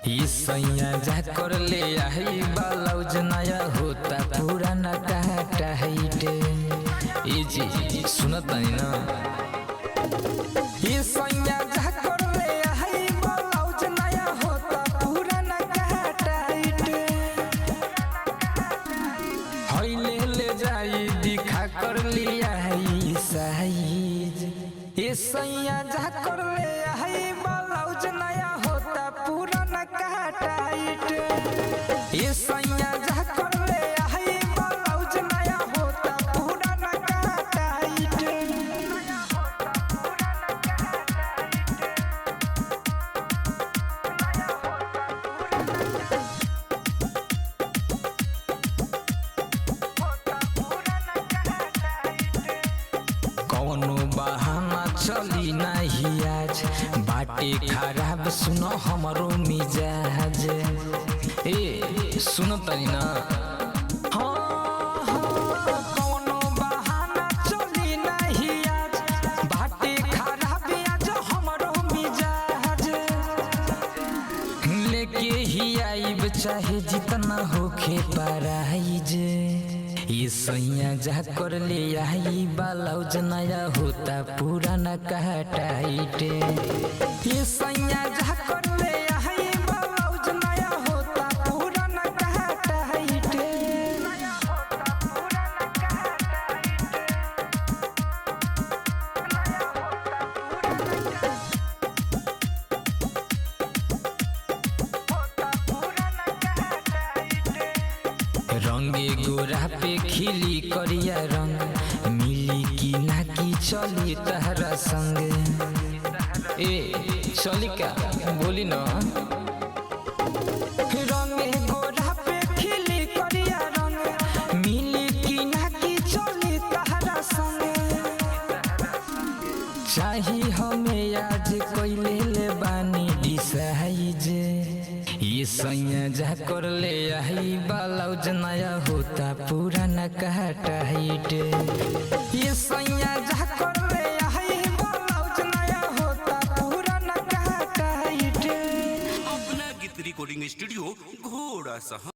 ई सैया जा कर ले आई ब्लाउज नया होता पुराना काटा हाइटे। ई जी सुनत नहीं ना, ई सैया जा कर ले आई ब्लाउज नया होता पुराना काटा हाइटे। हई ले जाई दिखा कर लिया आई साइज। ई सैया जा कर ले आई ब्लाउज नया होता पुराना काटा हाइटे। ई सैया जा कर ले आई ब्लाउज नया होता पुराना काटा हाइटे। कौनो बहाना चली नहीं आज, बाटे खराब सुनो हमरो मिजाज। ए सुनो तनी ना, कौनो बहाना चली नहीं आज, बाटे खराब आज हमरो मिजाज। लेके ही आइब चाहे जितना होखे प्राइज। ये सैया जा कर ले आई ब्लाउज नया होता पुराना काटा हाइटे। ये सैया जा कर ले आई ब्लाउज नया होता पुराना काटा हाइटे। रंगे गोरा पे खिली करिया रंग, मिली की ना की चली तहरा संग। ए चली का बोली ना, रंगे गोरा पे खिली करिया रंग, मिली की ना की चली तहरा संग। चाही हमें आज कोई ले बानी डिसाइज। ये सैया जा कर ले आई ब्लाउज नया होता पुराना काटा हाइटे। ये सैया जा कर ले आई ब्लाउज नया होता पुराना काटा हाइटे। अपना गीत रिकॉर्डिंग स्टूडियो घोड़ा सा।